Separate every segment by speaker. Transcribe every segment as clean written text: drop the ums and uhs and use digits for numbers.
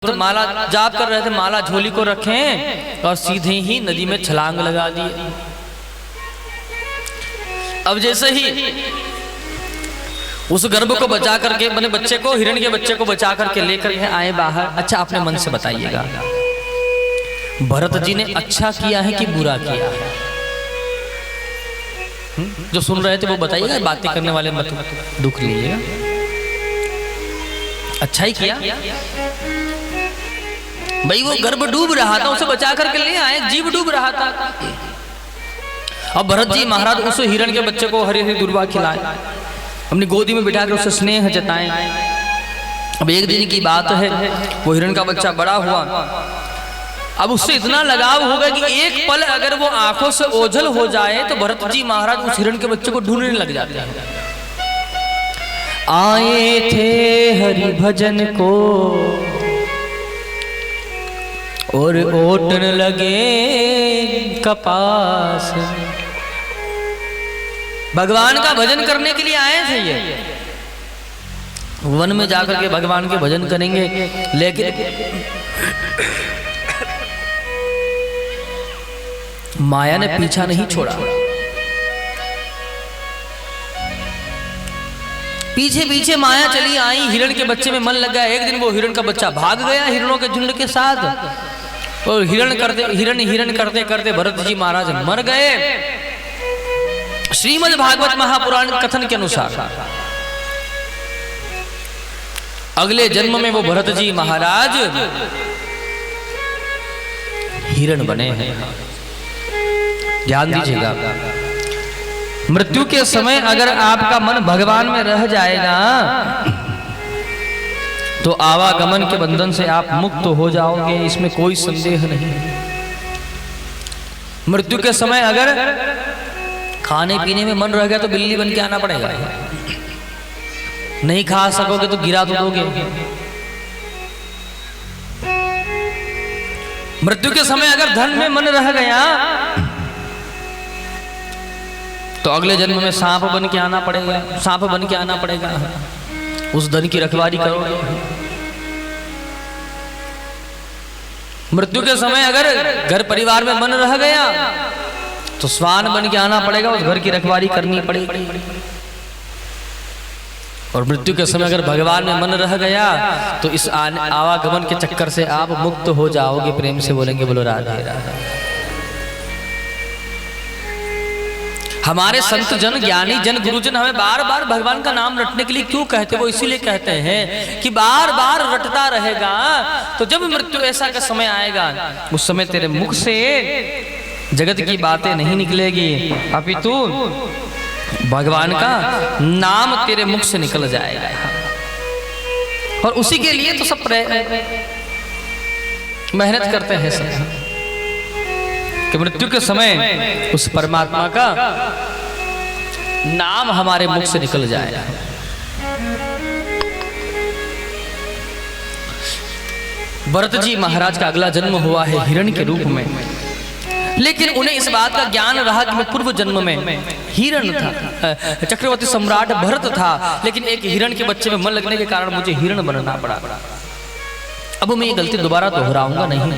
Speaker 1: तो माला जाप कर रहे थे, माला झोली को रखें और सीधे ही नदी में छलांग लगा दी। अब जैसे ही उस गर्भ को बचा करके, मैंने बच्चे को, हिरण के बच्चे को बचा करके लेकर के आए बाहर। अच्छा, अपने मन से बताइएगा, भरत जी ने अच्छा किया है कि बुरा किया है? जो सुन रहे थे वो बताइएगा, बातें करने वाले मत दुख लीजिएगा। अच्छा ही किया भाई, वो गर्भ डूब रहा था, उसे बचा करके ले आए, जीव डूब रहा था। अब भरत जी महाराज उस हिरण के बच्चे को हरी हरी दूर्वा खिलाए, अपनी गोदी में बिठाकर उसे स्नेह जताएं। अब एक दिन की बात है, वो हिरण का बच्चा बड़ा हुआ। अब उससे इतना लगाव होगा कि एक पल अगर वो आंखों से ओझल हो जाए तो भरत जी महाराज उस हिरण के बच्चे को ढूंढने लग जाते हैं। आए थे हरि भजन को और ओटन लगे कपास। भगवान का भजन करने के लिए आए थे ये, वन में जाकर के भगवान के भजन करेंगे, लेकिन माया ने पीछा नहीं छोड़ा। पीछे पीछे माया चली आई, हिरण के बच्चे में मन लग गया। एक दिन वो हिरण का बच्चा भाग गया हिरणों के झुंड के साथ, और हिरण करते करते भरत जी महाराज मर गए। श्रीमद् भागवत महापुराण कथन के अनुसार अगले जन्म में वो भरत जी महाराज हिरण बने हैं। ध्यान दीजिएगा, मृत्यु के समय अगर आपका मन भगवान में रह जाएगा तो आवागमन के बंधन से आप मुक्त हो जाओगे, इसमें कोई संदेह नहीं। मृत्यु के समय अगर खाने पीने में मन रह गया तो बिल्ली बन के आना पड़ेगा, नहीं खा सकोगे तो गिरा तो दोगे। मृत्यु के समय अगर धन में मन रह गया तो अगले जन्म में सांप बन के आना पड़ेगा, सांप बन के आना पड़ेगा, उस धन की रखवाली करोगे। मृत्यु के समय अगर घर परिवार में मन रह गया तो श्वान बन के आना पड़ेगा, उस घर की रखवाली करनी पड़ेगी। और मृत्यु के समय अगर भगवान में मन रह गया तो इस आवागमन के चक्कर से आप मुक्त हो जाओगे। प्रेम से बोलेंगे बोलो राधे राधे। हमारे संत जन, ज्ञानी जन, गुरुजन हमें बार बार भगवान का नाम रटने के लिए क्यों कहते हैं? वो इसीलिए कहते हैं कि बार बार रटता रहेगा तो जब मृत्यु ऐसा का समय आएगा उस समय तेरे मुख से जगत की बातें नहीं निकलेगी, अपितु भगवान का नाम तेरे मुख से निकल जाएगा। और उसी के लिए तो सब मेहनत करते हैं सब, कि मृत्यु के समय उस परमात्मा का नाम हमारे मुख से निकल जाए। भरत जी महाराज का अगला जन्म हुआ है हिरण के रूप में, लेकिन उन्हें इस बात का ज्ञान रहा कि मैं पूर्व जन्म में हिरण था, चक्रवर्ती सम्राट भरत था, लेकिन एक हिरण के बच्चे में मन लगने के कारण मुझे हिरण बनना पड़ा। अब मैं ये गलती दोबारा दोहराऊंगा नहीं।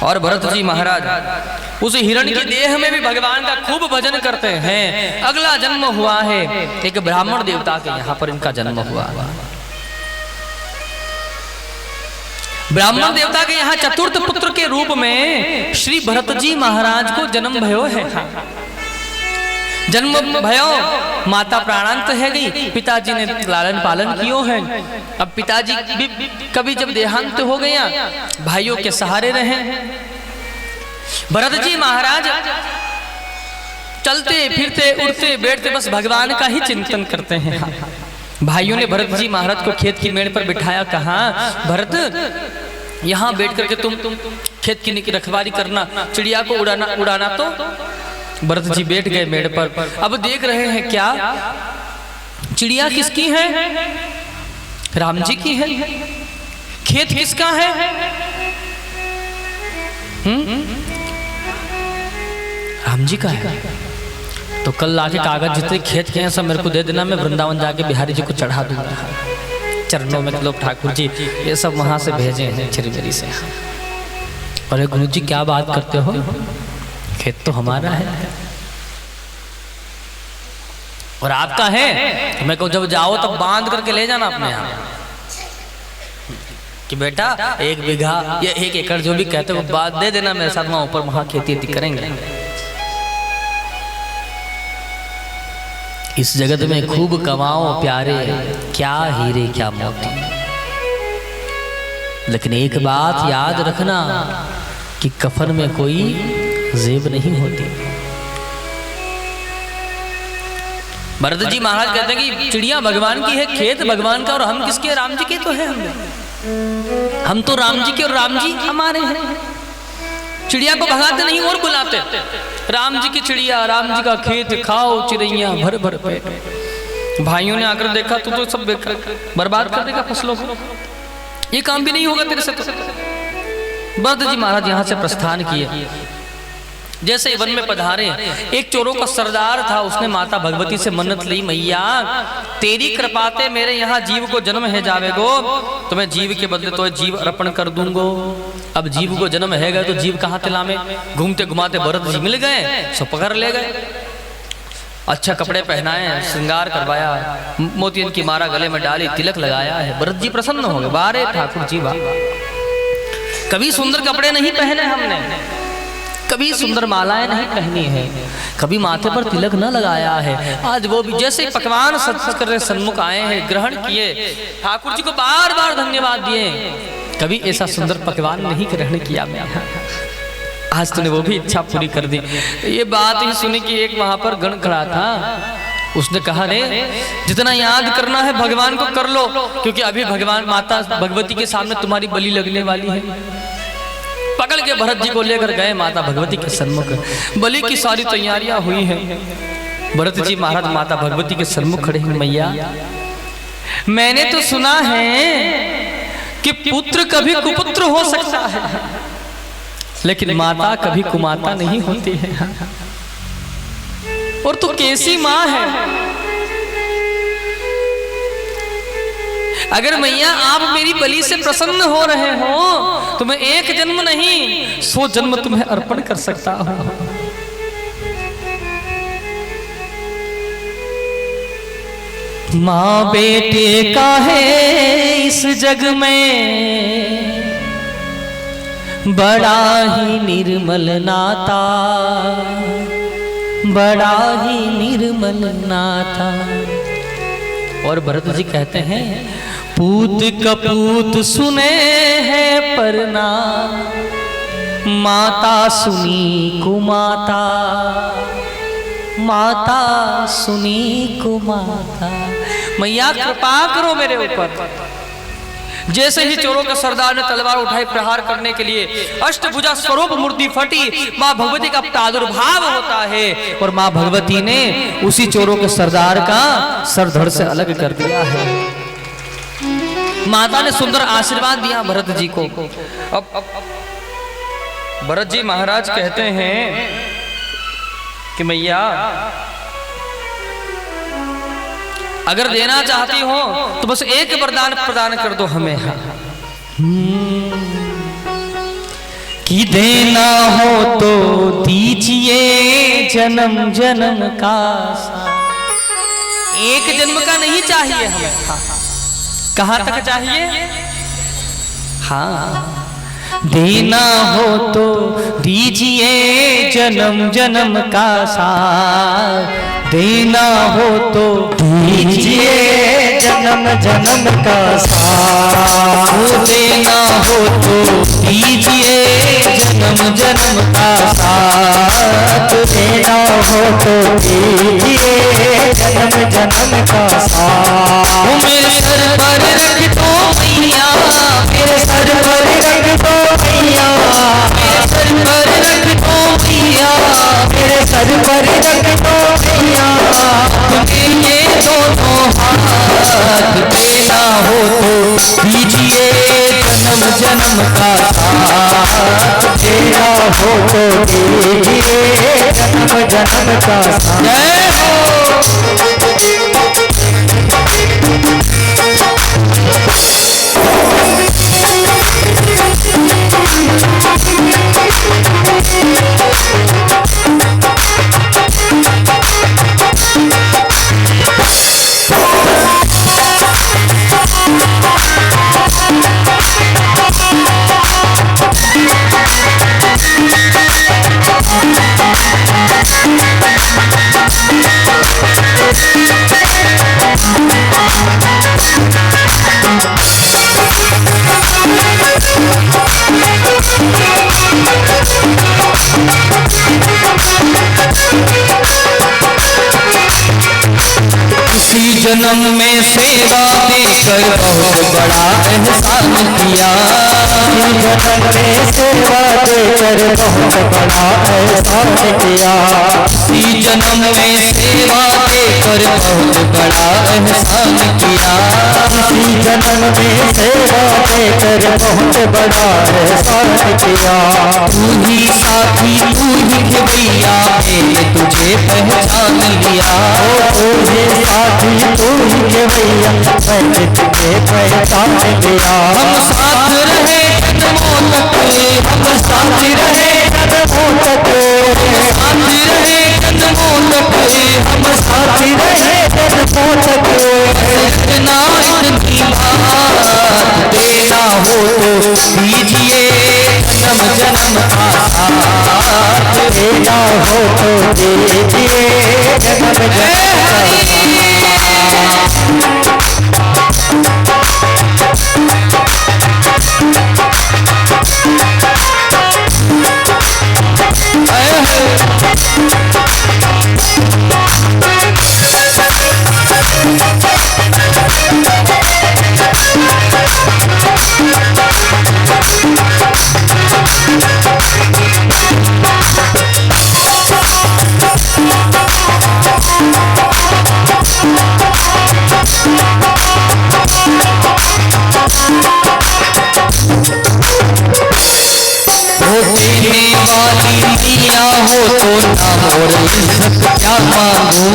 Speaker 1: और भरत जी महाराज उस हिरण की देह में भी भगवान का खूब भजन करते हैं। अगला जन्म हुआ है एक ब्राह्मण देवता के यहाँ पर इनका जन्म हुआ। ब्राह्मण देवता के यहाँ चतुर्थ पुत्र के रूप में श्री भरत जी महाराज को जन्म भयो है। जन्म भयो, माता प्राणांत है गई, पिताजी ने लालन पालन कियो है। अब पिताजी भी कभी जब देहांत हो गया, भाइयों के सहारे रहे। भरत जी महाराज चलते फिरते उड़ते बैठते बस भगवान का ही चिंतन करते हैं। भाइयों ने भरत जी महाराज को खेत की मेड़ पर बिठाया, कहा भरत यहाँ बैठ करके तुम खेत की रखवाली करना, चिड़िया को उड़ाना। तो भरत जी बैठ गए मेड़ पर। अब देख रहे हैं क्या चिड़िया किसकी है? राम जी की है। खेत किसका है? राम जी का है। तो कल लाके कागज जितने खेत के हैं सब मेरे को दे देना, मैं वृंदावन जाके बिहारी जी को चढ़ा दूंगा। चरणों में लोग ठाकुर जी ये सब वहां से भेजे हैं चिरमिरी से। अरे गुरु जी क्या बात करते हो, खेत तो हमारा है और आपका है। तो मैं कहूँ जब जाओ तब बांध करके ले जाना अपने यहाँ कि बेटा 1 बीघा या 1 एकड़ जो भी कहते हो बात दे देना मेरे साथ, वहां ऊपर वहां खेती करेंगे। इस जगत में खूब कमाओ प्यारे, क्या हीरे क्या मोती, लेकिन एक बात याद रखना कि कफन में कोई जेब नहीं होती। भरत जी महाराज कहते हैं कि चिड़िया भगवान की है, खेत भगवान का, और हम किसके? राम जी के तो है। हम तो राम जी के और राम जी हमारे हैं। चिड़िया को भगाते नहीं और बुलाते, राम जी की चिड़िया, राम जी का खेत, खाओ चिड़ैया भर भर पेट। भाइयों ने आकर देखा तू तो सब बर्बाद कर देगा फसलों को, ये काम भी नहीं होगा तेरे से। तो भरत जी महाराज यहाँ से प्रस्थान किए। जैसे ही वन में पधारे, एक चोरों का सरदार था, उसने माता भगवती से मन्नत ली, मैया तेरी कृपाते मेरे यहाँ जीव को जन्म है जावेगो, तो मैं जीव के बदले तो जीव अर्पण कर दूंगो। अब जीव को जन्म है गए तो जीव कहाँ तिला में घूमते घुमाते भरत जी मिल गए, सो पकड़ ले गए। अच्छा कपड़े पहनाए, श्रृंगार करवाया, मोतियन की माला गले में डाली, तिलक लगाया है। भरत जी प्रसन्न हो गए, बारे ठाकुर जी वाह, कभी सुंदर कपड़े नहीं पहने हमने, कभी सुंदर मालाएं नहीं पहनी है, कभी माथे पर तिलक न लगाया है। आज वो भी जैसे पकवान सच कर सन्मुख आए हैं, ग्रहण किए, ठाकुर जी को बार बार धन्यवाद दिए, कभी ऐसा सुंदर पकवान नहीं ग्रहण किया मैं, आज तूने वो भी इच्छा पूरी कर दी। ये बात ही सुनी कि एक वहां पर गण खड़ा था, उसने कहा रे जितना याद करना है भगवान को कर लो, क्योंकि अभी भगवान माता भगवती के सामने तुम्हारी बलि लगने वाली है। पकड़ के भरत जी को लेकर गए माता भगवती के सन्मुख, बलि की सारी तैयारियां हुई हैं। भरत जी महाराज माता भगवती के सन्मुख खड़े हैं, मैया मैंने तो सुना है कि पुत्र कभी कुपुत्र हो सकता है, लेकिन माता कभी कुमाता नहीं होती है, और तू कैसी माँ है। अगर मैया आप मेरी बलि से प्रसन्न हो रहे हो तो मैं 1 जन्म नहीं 100 जन्म तुम्हें अर्पण कर सकता हूं। माँ बेटे का है इस जग में बड़ा ही निर्मल नाता, बड़ा ही निर्मल नाता। और भरत जी कहते हैं पूत कपूत सुने हैं परना, माता सुनी कुमाता, माता सुनी कुमाता। मैया कृपा करो मेरे ऊपर। जैसे ही चोरों के सरदार ने तलवार उठाई प्रहार करने के लिए, अष्टभुजा स्वरूप मूर्ति फटी, माँ भगवती का प्रादुर्भाव होता है, और माँ भगवती ने उसी चोरों के सरदार का सर धड़ से अलग कर दिया है। माता ने सुंदर आशीर्वाद दिया भरत जी को। अब भरत जी महाराज कहते हैं कि मैया अगर देना चाहती हो तो बस एक वरदान प्रदान कर दो हमें, कि देना हो तो दीजिए जन्म जन्म का। 1 जन्म का नहीं चाहिए हमें, कहाँ तक चाहिए? हाँ, देना हो तो दीजिए जन्म जन्म का साथ, देना हो तो दीजिए जन्म जन्म का साथ, देना हो तो दीजिए जन्म जन्म का साथ, देना हो तो दीजिए जन्म जन्म का साथ। मेरे सर पर रख दो मैया, मेरे सर पर रख दो मैया, मेरे सर पर रख दो मैया, मेरे सर पर रख दो मैया, ये दोनों हाथ, देना हो तो दीजिए जन्म जन्म का साथ, देना हो तो दीजिए जन्म जन्म का साथ। जय हो। जन्म में सेवा देकर बहुत बड़ा एहसान किया,
Speaker 2: जन्म में सेवा देकर बहुत बड़ा एहसान किया,
Speaker 1: इसी जन्म में सेवा देकर बहुत बड़ा एहसान किया,
Speaker 2: इसी जन्म में सेवा देकर बहुत बड़ा एहसान किया।
Speaker 1: तू ही साथी तू ही खिवैया मैंने तुझे पहचान लिया,
Speaker 2: तू ही साथी तू ही खिवैया मैंने तुझे पहचान लिया।
Speaker 1: हम साथ रहे जन्मों तक, हम साथ रहे
Speaker 2: जन्मों तक,
Speaker 1: साथ रहे जन्मों तक, हम साथ
Speaker 2: रहे जन्मों तक।
Speaker 1: इतना इतनी बात देना हो तो दीजिए जन्म जन्म का साथ,
Speaker 2: देना हो तो दीजिए जन्म जन्म का
Speaker 1: देने वाली दिया हो तो नाम और इज्जत क्या मांगू,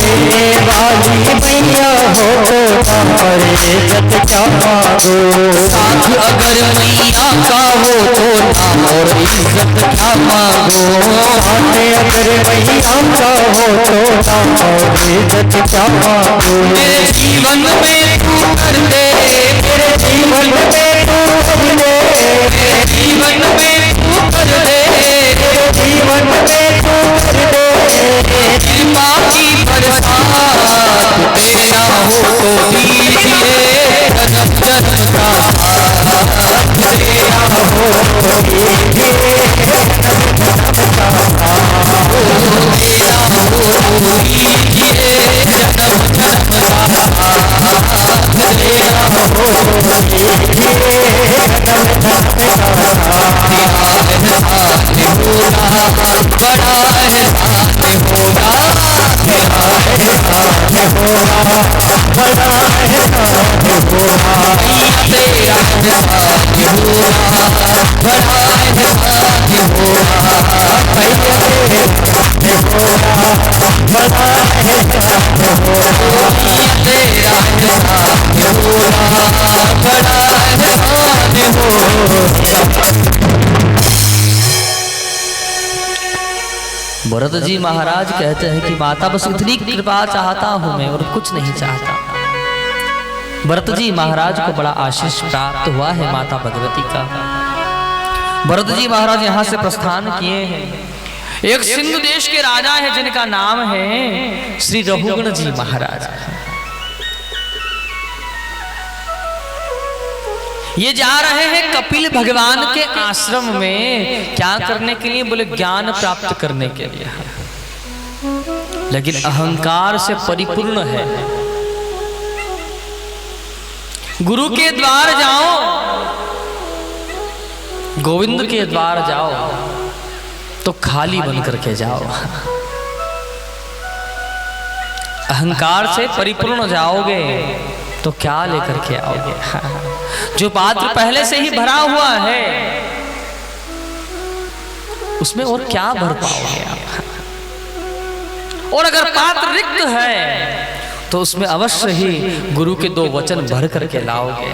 Speaker 2: देने वाली मैया हो तो नाम और इज्जत क्या मांगू।
Speaker 1: साथ अगर मैया का हो तो नाम और इज्जत क्या मांगो,
Speaker 2: साथ अगर मैया का हो तो नाम और इज्जत क्या मांगू।
Speaker 1: मेरे जीवन में तू कर दे,
Speaker 2: मेरे जीवन में तू कर दे,
Speaker 1: मेरे जीवन में तू कर दे,
Speaker 2: मेरे जीवन में तू कर दे।
Speaker 1: कृपा की बरसात देना हो तो दीजिए जन्म जन्म का साथ, देना हो तो दीजिए जन्म जन्म का साथ, देना हो तो दीजिए जन्म जन्म का साथ, देना हो तो दीजिए जन्म जन्म का साथ। बड़ा एहसान होगा, तेरा एहसान होगा,
Speaker 2: बड़ा एहसान होगा,
Speaker 1: तेरा एहसान होगा, बड़ा एहसान होगा,
Speaker 2: भैया तेरे होगा, बड़ा एहसान होगा,
Speaker 1: तेरा एहसान होगा, बड़ा एहसान होगा। भरत जी महाराज कहते हैं कि माता बस इतनी कृपा चाहता हूं मैं और कुछ नहीं चाहता। भरत जी महाराज को बड़ा आशीष प्राप्त हुआ है माता भगवती का। भरत जी महाराज यहाँ से प्रस्थान किए हैं। एक सिंधु देश के राजा है जिनका नाम है श्री रघुगण जी महाराज। ये जा रहे हैं कपिल भगवान के आश्रम में, क्या करने के लिए? बोले ज्ञान प्राप्त करने के लिए, लेकिन अहंकार से परिपूर्ण है। गुरु के द्वार जाओ, गोविंद के द्वार जाओ तो खाली बन करके जाओ। अहंकार से परिपूर्ण जाओगे तो क्या लेकर के आओगे? जो पात्र पहले से ही भरा हुआ है उसमें और क्या भर पाओगे आप? और अगर पात्र रिक्त है तो उसमें अवश्य ही गुरु के 2 वचन भर करके लाओगे।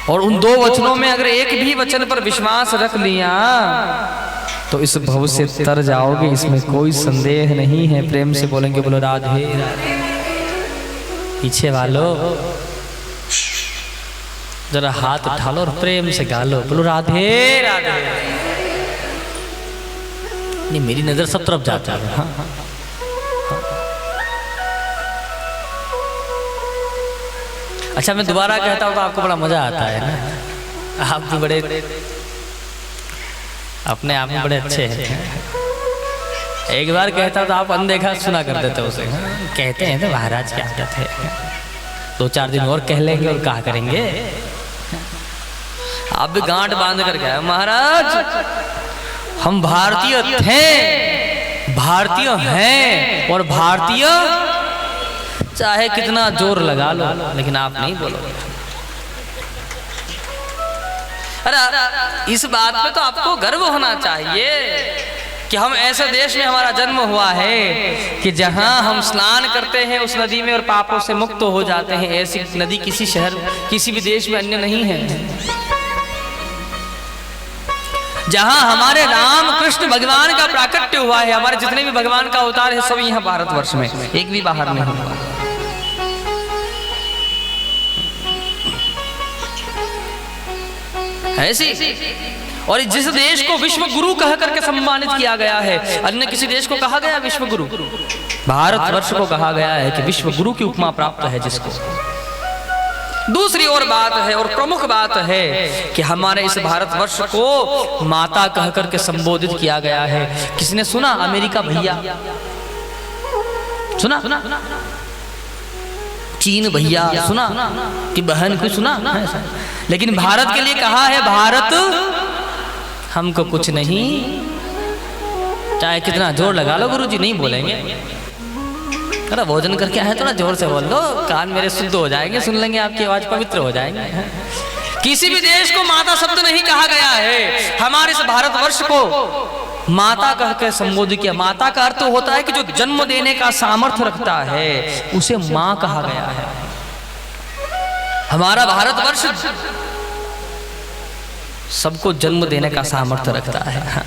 Speaker 1: और उन 2 वचनों में अगर एक भी वचन पर विश्वास रख लिया तो इस भव से तर जाओगे, इसमें कोई संदेह नहीं है। प्रेम से बोलेंगे बोलो राधे राधे। पीछे वालों जरा हाथ उठा लो और प्रेम से गा लो, बोलो राधे राधे। नहीं, मेरी नजर सब तरफ जाता है। हाँ, हाँ। अच्छा, मैं दोबारा कहता हूँ तो आपको बड़ा मजा आता है ना। आप भी बड़े अपने आप में बड़े अच्छे हैं। एक बार कहता तो आप अनदेखा सुना कर देते उसे। कहते हैं तो महाराज क्या आदत है, 2-4 दिन और कह लेंगे और कहा करेंगे। आप भी गांठ बांध कर गए, महाराज हम भारतीय थे, भारतीय हैं और भारतीय चाहे कितना जोर लगा लो लेकिन आप नहीं बोलोगे। अरे इस बात पे तो आपको गर्व होना चाहिए कि हम ऐसे देश में हमारा जन्म हुआ है कि जहां हम स्नान करते हैं उस नदी में और पापों से मुक्त हो जाते हैं। ऐसी नदी किसी शहर किसी भी देश में अन्य नहीं है। जहां हमारे राम कृष्ण भगवान का प्राकट्य हुआ है, हमारे जितने भी भगवान का अवतार है सब यहाँ भारतवर्ष में, एक भी बाहर नहीं हुआ। ऐसी और जिस देश को विश्व गुरु कह करके सम्मानित किया गया है, अन्य किसी देश को कहा गया विश्व गुरु? भारतवर्ष को कहा गया है कि विश्व गुरु की उपमा प्राप्त है जिसको। दूसरी और बात है और प्रमुख बात है कि हमारे इस भारतवर्ष को माता कह करके संबोधित किया गया है। किसी ने सुना अमेरिका भैया? सुना? चीन भैया सुना? कि बहन को सुना? लेकिन भारत के लिए कहा है भारत हमको कुछ नहीं, चाहे कितना जोर लगा लो गुरुजी नहीं बोलेंगे। अरे भोजन करके आए थोड़ा जोर से बोल दो, कान मेरे शुद्ध हो जाएंगे, सुन लेंगे आपकी आवाज पवित्र हो जाएंगे। किसी भी देश को माता शब्द नहीं कहा गया है, हमारे इस भारतवर्ष को माता कह के संबोधित किया। माता का अर्थ होता है कि जो जन्म देने का सामर्थ्य रखता है उसे माँ कहा गया है। हमारा भारतवर्ष सबको जन्म देने का सामर्थ्य रखता है,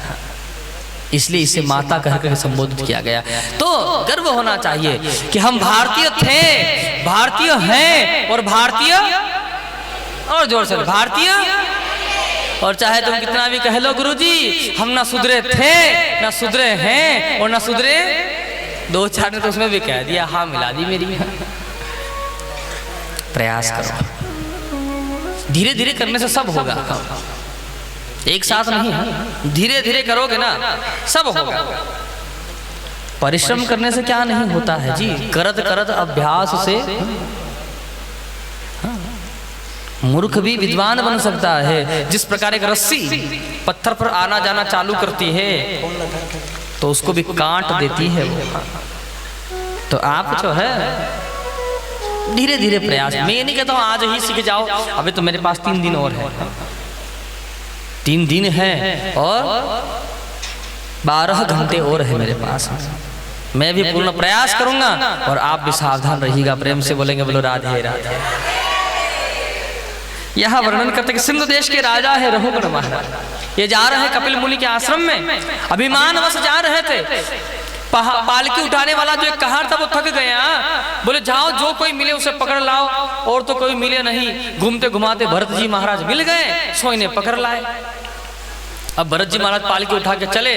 Speaker 1: इसलिए इसे माता कहकर संबोधित किया गया। तो गर्व होना चाहिए कि हम भारतीय थे, भारतीय हैं और भारतीय, और जोर से भारतीय, और चाहे तुम कितना भी कह लो गुरुजी हम ना सुधरे थे ना सुधरे हैं और ना सुधरे, 2-4 ने तो उसमें भी कह दिया, हाँ मिला दी मेरी। प्रयास करो, धीरे धीरे करने से सब होगा, एक साथ नहीं है। धीरे धीरे करोगे ना सब होगा। परिश्रम करने से क्या नहीं होता है जी, करत करत अभ्यास से मूर्ख भी विद्वान बन सकता है। जिस प्रकार एक रस्सी पत्थर पर आना जाना चालू करती है तो उसको भी काट देती है वो। तो आप जो है धीरे धीरे प्रयास, मैं ये नहीं कहता हूँ आज ही सीख जाओ, अभी तो मेरे पास 3 दिन और है, 3 दिन है और 12 घंटे और है मेरे पास। मैं भी पूर्ण प्रयास करूंगा और आप भी सावधान रहिएगा। प्रेम से बोलेंगे बोलो राधे राधे। यहाँ वर्णन करते कि सिंधु देश के राजा है रहुगण महाराज, ये जा रहे हैं कपिल मुनि के आश्रम में, अभिमानवश जा रहे थे। पालकी उठाने वाला जो एक कहार था वो थक गया, बोले जाओ जो कोई मिले उसे पकड़ लाओ, और तो कोई मिले नहीं। घूमते घुमाते भरत जी महाराज मिल गए, सो इन्हें पकड़ लाए। अब भरत जी महाराज पालकी उठा के चले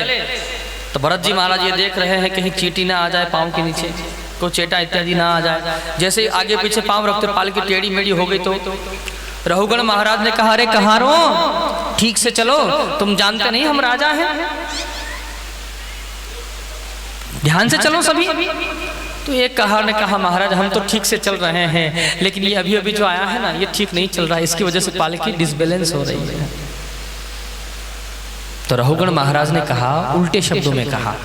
Speaker 1: तो भरत जी महाराज ये देख रहे हैं कहीं चींटी ना आ जाए पाँव के नीचे, कोई चेटा इत्यादि ना आ जाए। जैसे आगे पीछे पाँव रखते पालकी टेढ़ी मेढ़ी हो गई तो रहुगण महाराज ने कहा, अरे कहारो ठीक से चलो, तुम जानते नहीं हम राजा हैं, ध्यान से चलो सभी। तो एक कहार ने कहा, महाराज हम तो ठीक से चल रहे हैं लेकिन ये अभी अभी जो आया है ना ये ठीक नहीं चल रहा है, इसकी वजह से पालकी डिसबैलेंस हो रही है। तो रहुगण महाराज ने कहा, उल्टे शब्दों में कहा,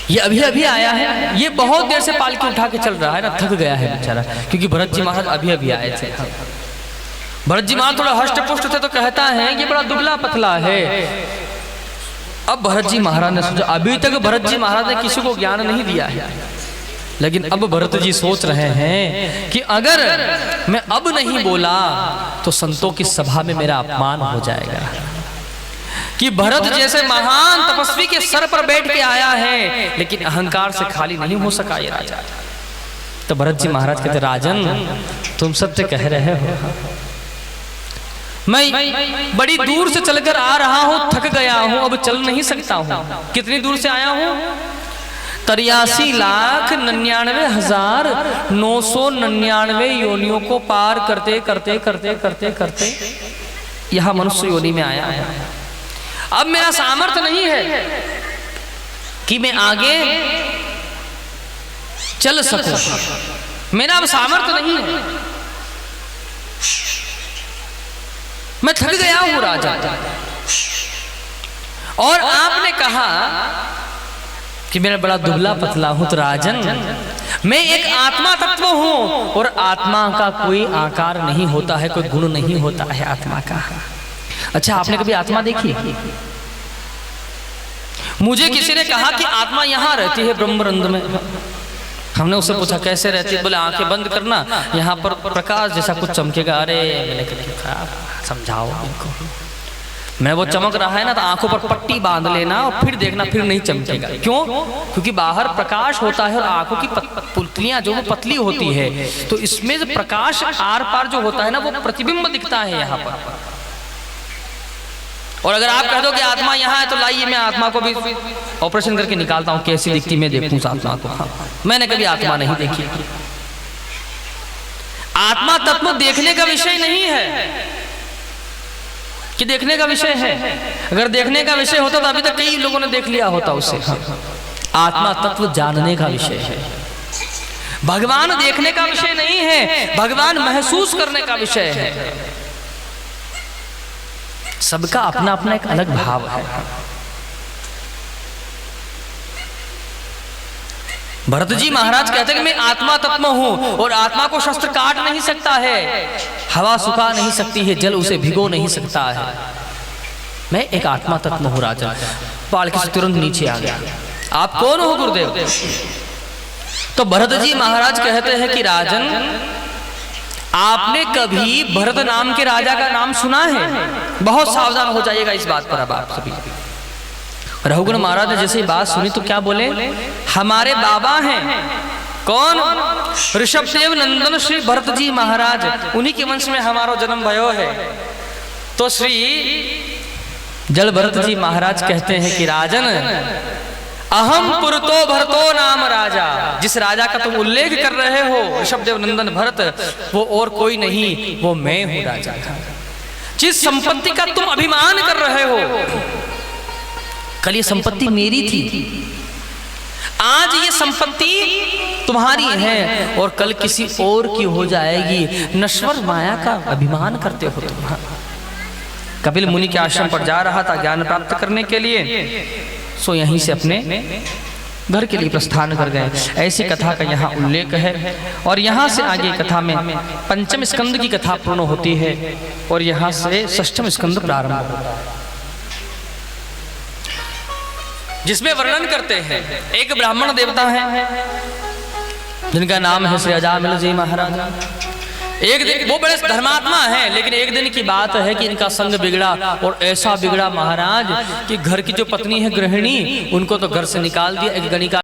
Speaker 1: ये अभी अभी आया है, ये बहुत देर से पालकी उठा के चल रहा है ना, थक गया है बेचारा, क्योंकि भरत जी महाराज अभी अभी आए थे। भरत जी महाराज थोड़ा हष्ट पुष्ट थे तो कहता है ये बड़ा दुबला पतला है। अब भरत जी महाराज ने सोचा, अभी तक भरत जी महाराज ने किसी को ज्ञान नहीं दिया है, लेकिन अब भरत जी सोच रहे हैं कि अगर मैं अब नहीं बोला तो संतों की सभा में मेरा अपमान हो जाएगा, कि भरत जैसे महान तपस्वी के सर पर बैठ के आया है लेकिन अहंकार से खाली नहीं हो सका ये राजा। तो भरत जी महाराज कहते, राजन तुम सत्य कह रहे हो, मैं बड़ी दूर से चलकर आ रहा हूँ, थक गया हूँ, अब चल नहीं सकता हूँ। कितनी दूर से आया हूँ? 83,99,999 योनियों को पार करते करते करते करते करते यहाँ मनुष्य योनि में आया है। अब मेरा सामर्थ्य नहीं है कि मैं आगे चल सकूं, मेरा अब सामर्थ्य नहीं है, मैं थक गया हूं राजा। और आपने कहा कि मेरा बड़ा दुबला पतला हूं, तो राजन मैं एक आत्मा तत्व हूं और आत्मा का कोई आकार नहीं होता है, कोई गुण नहीं होता है आत्मा का। अच्छा, आपने कभी आत्मा देखी? मुझे किसी ने कहा कि आत्मा यहां रहती है ब्रह्मरंध्र में। हमने उससे पूछा कैसे रहती है? बोले आंखें बंद करना, यहाँ पर प्रकाश जैसा कुछ चमकेगा। अरे मैंने कहा समझाओ इनको। मैं वो चमक रहा है ना, तो आंखों पर पट्टी बांध लेना और फिर देखना, फिर नहीं चमकेगा। क्यों? क्योंकि बाहर प्रकाश होता है और आंखों की पुतलियां जो वो पतली होती है, तो इसमें जो प्रकाश आर पार जो होता है ना, वो प्रतिबिंब दिखता है यहाँ पर। और अगर आप कह दो कि आत्मा यहाँ है, तो लाइए मैं आत्मा को भी ऑपरेशन करके निकालता हूँ, कैसी दिखती मैं देखूं उस आत्मा को। हाँ, मैंने कभी आत्मा नहीं देखी। आत्मा तत्व देखने का विषय नहीं है कि देखने का विषय है। अगर देखने का विषय होता तो अभी तक कई लोगों ने देख लिया होता उसे। हाँ, आत्मा तत्व जानने का विषय है। भगवान देखने का विषय नहीं है, भगवान महसूस करने का विषय है। सबका अपना अपना एक अलग भाव है। भरत जी महाराज कहते हैं कि मैं आत्मा तत्व हूं और आत्मा को शस्त्र काट नहीं सकता है, हवा सुखा नहीं सकती है, जल उसे भिगो नहीं सकता है। मैं एक आत्मा तत्व हूं राजन। पालकी से तुरंत नीचे आ गया। आप कौन हो गुरुदेव? तो भरत जी महाराज कहते हैं कि राजन, आपने कभी भरत नाम के राजा का नाम सुना है? बहुत सावधान हो जाइएगा इस बात पर। अब आप सभी, रघुगुण महाराज ने जैसे बात सुनी तो क्या बोले? हमारे बाबा हैं। कौन? ऋषभदेव नंदन श्री भरत जी महाराज, उन्हीं के वंश में हमारा जन्म भयो है। तो श्री जल भरत जी महाराज कहते हैं कि राजन, अहम पुरतो भरतो नाम राजा। जिस राजा का तुम उल्लेख कर रहे हो ऋषभदेव नंदन भरत, वो और कोई नहीं, वो मैं हूं राजा। जिस संपत्ति का तुम अभिमान कर रहे हो, कल ये संपत्ति मेरी थी, आज ये संपत्ति तुम्हारी है और कल किसी और की हो जाएगी। नश्वर माया का अभिमान करते हो तुम। कपिल मुनि के आश्रम पर जा रहा था ज्ञान प्राप्त करने के लिए, सो यहीं से अपने घर के लिए प्रस्थान कर गए। ऐसी कथा का यहाँ उल्लेख है। और यहाँ से आगे कथा में पंचम स्कंद की कथा पूर्ण होती है और यहाँ से षष्ठम स्कंद प्रारंभ होता है, जिसमें वर्णन करते हैं एक ब्राह्मण देवता है जिनका नाम है श्री अजामिल जी महाराज। एक दिन वो बड़े धर्मात्मा हैं, लेकिन एक दिन की बात है कि इनका संग बिगड़ा और ऐसा बिगड़ा महाराज कि घर की जो पत्नी है गृहिणी, उनको तो घर से निकाल दिया। एक गणिका